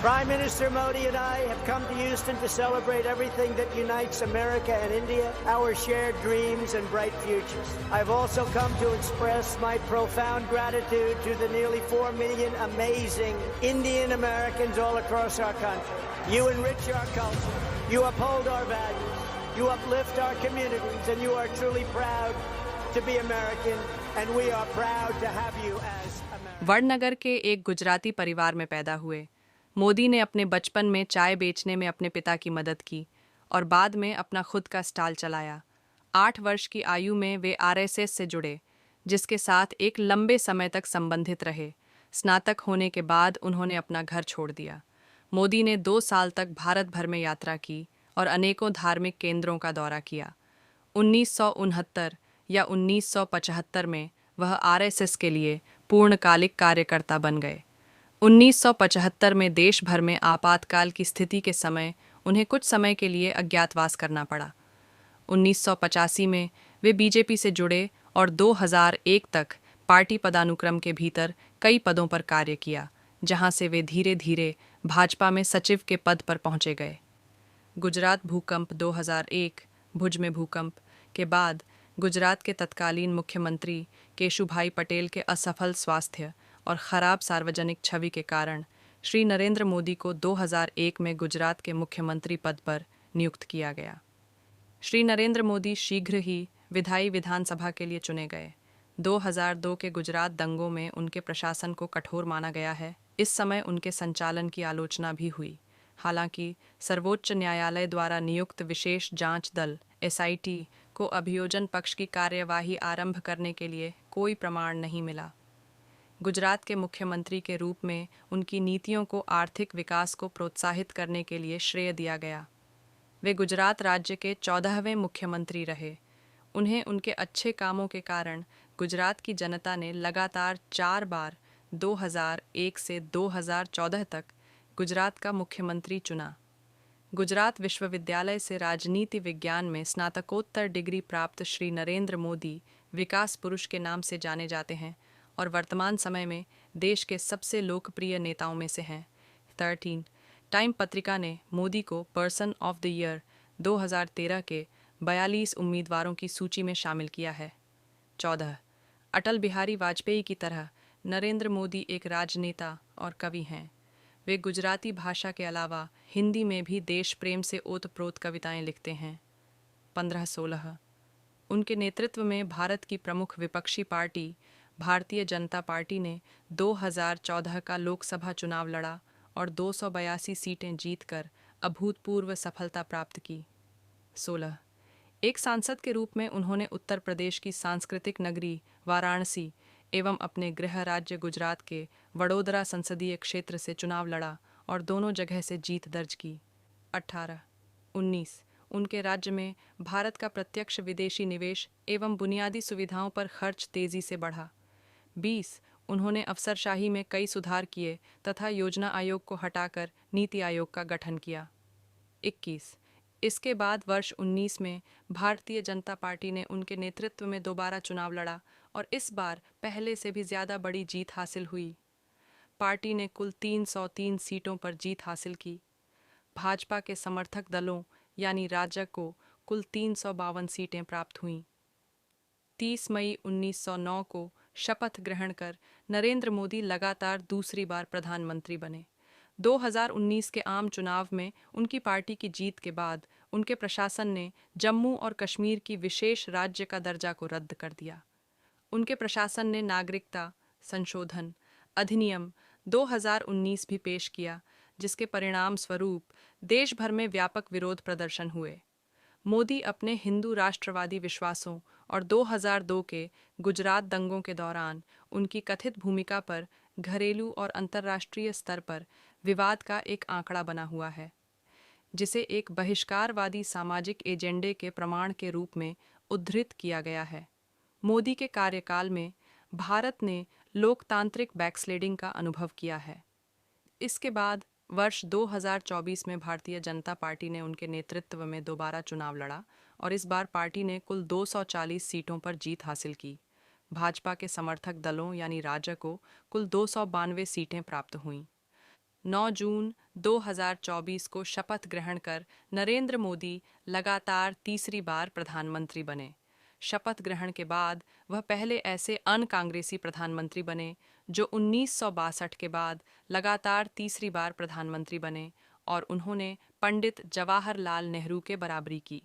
Prime Minister Modi and I have come to Houston to celebrate everything that unites America and India, our shared dreams and bright futures. I've also come to express my profound gratitude to the nearly 4 million amazing Indian Americans all across our country. You enrich our culture, you uphold our values, you uplift our communities, and you are truly proud to be American, and we are proud to have you as American. Vadnagar के एक गुजराती परिवार में पैदा हुए मोदी ने अपने बचपन में चाय बेचने में अपने पिता की मदद की और बाद में अपना खुद का स्टॉल चलाया। 8 वर्ष की आयु में वे आरएसएस से जुड़े, जिसके साथ एक लंबे समय तक संबंधित रहे। स्नातक होने के बाद उन्होंने अपना घर छोड़ दिया। मोदी ने 2 साल तक भारत भर में यात्रा की और अनेकों धार्मिक केंद्रों का दौरा किया। 1969 या 1975 में वह आरएसएस के लिए पूर्णकालिक कार्यकर्ता बन गए। 1975 में देश भर में आपातकाल की स्थिति के समय उन्हें कुछ समय के लिए अज्ञातवास करना पड़ा। 1985 में वे बीजेपी से जुड़े और 2001 तक पार्टी पदानुक्रम के भीतर कई पदों पर कार्य किया, जहां से वे धीरे धीरे भाजपा में सचिव के पद पर पहुंचे गए। गुजरात भूकंप 2001, भुज में भूकंप के बाद गुजरात के तत्कालीन मुख्यमंत्री केशुभाई पटेल के असफल स्वास्थ्य और खराब सार्वजनिक छवि के कारण श्री नरेंद्र मोदी को 2001 में गुजरात के मुख्यमंत्री पद पर नियुक्त किया गया। श्री नरेंद्र मोदी शीघ्र ही विधायी विधानसभा के लिए चुने गए। 2002 के गुजरात दंगों में उनके प्रशासन को कठोर माना गया है। इस समय उनके संचालन की आलोचना भी हुई। हालांकि सर्वोच्च न्यायालय द्वारा नियुक्त विशेष जांच दल एसआईटी को अभियोजन पक्ष की कार्यवाही आरंभ करने के लिए कोई प्रमाण नहीं मिला। गुजरात के मुख्यमंत्री के रूप में उनकी नीतियों को आर्थिक विकास को प्रोत्साहित करने के लिए श्रेय दिया गया। वे गुजरात राज्य के 14वें मुख्यमंत्री रहे। उन्हें उनके अच्छे कामों के कारण गुजरात की जनता ने लगातार 4 बार 2001 से 2014 तक गुजरात का मुख्यमंत्री चुना। गुजरात विश्वविद्यालय से राजनीति विज्ञान में स्नातकोत्तर डिग्री प्राप्त श्री नरेंद्र मोदी विकास पुरुष के नाम से जाने जाते हैं और वर्तमान समय में देश के सबसे लोकप्रिय नेताओं में से हैं। 13 टाइम पत्रिका ने मोदी को पर्सन ऑफ द ईयर 2013 के 42 उम्मीदवारों की सूची में शामिल किया है। 14 अटल बिहारी वाजपेयी की तरह नरेंद्र मोदी एक राजनेता और कवि हैं। वे गुजराती भाषा के अलावा हिंदी में भी देश प्रेम से ओतप्रोत कविताएं लिखते हैं। 15-16 उनके नेतृत्व में भारत की प्रमुख विपक्षी पार्टी भारतीय जनता पार्टी ने 2014 का लोकसभा चुनाव लड़ा और 282 सीटें जीतकर अभूतपूर्व सफलता प्राप्त की। 16 एक सांसद के रूप में उन्होंने उत्तर प्रदेश की सांस्कृतिक नगरी वाराणसी एवं अपने गृह राज्य गुजरात के वडोदरा संसदीय क्षेत्र से चुनाव लड़ा और दोनों जगह से जीत दर्ज की। 18-19 उनके राज्य में भारत का प्रत्यक्ष विदेशी निवेश एवं बुनियादी सुविधाओं पर खर्च तेजी से बढ़ा। 20 उन्होंने अफसरशाही में कई सुधार किए तथा योजना आयोग को हटाकर नीति आयोग का गठन किया। 21 इसके बाद वर्ष 19 में भारतीय जनता पार्टी ने उनके नेतृत्व में दोबारा चुनाव लड़ा और इस बार पहले से भी ज़्यादा बड़ी जीत हासिल हुई। पार्टी ने कुल 303 सीटों पर जीत हासिल की। भाजपा के समर्थक दलों यानी राजग को कुल 352 सीटें प्राप्त हुईं। 30 मई 1909 को शपथ ग्रहण कर नरेंद्र मोदी लगातार दूसरी बार प्रधानमंत्री बने। 2019 के आम चुनाव में उनकी पार्टी की जीत के बाद उनके प्रशासन ने जम्मू और कश्मीर की विशेष राज्य का दर्जा को रद्द कर दिया। उनके प्रशासन ने नागरिकता संशोधन अधिनियम 2019 भी पेश किया, जिसके परिणाम स्वरूप देश भर में व्यापक विरोध प्रदर्शन हुए। मोदी अपने हिंदू राष्ट्रवादी विश्वासों और 2002 के गुजरात दंगों के दौरान उनकी कथित भूमिका पर घरेलू और अंतर्राष्ट्रीय स्तर पर विवाद का एक आंकड़ा बना हुआ है, जिसे एक बहिष्कारवादी सामाजिक एजेंडे के प्रमाण के रूप में उद्धृत किया गया है। मोदी के कार्यकाल में भारत ने लोकतांत्रिक बैकस्लेडिंग का अनुभव किया है। इसके बाद वर्ष 2024 में भारतीय जनता पार्टी ने उनके नेतृत्व में दोबारा चुनाव लड़ा और इस बार पार्टी ने कुल 240 सीटों पर जीत हासिल की। भाजपा के समर्थक दलों यानी राजग को कुल 292 सीटें प्राप्त हुईं। 9 जून 2024 को शपथ ग्रहण कर नरेंद्र मोदी लगातार तीसरी बार प्रधानमंत्री बने। शपथ ग्रहण के बाद वह पहले ऐसे अन कांग्रेसी प्रधानमंत्री बने जो 1962 के बाद लगातार तीसरी बार प्रधानमंत्री बने और उन्होंने पंडित जवाहरलाल नेहरू के बराबरी की।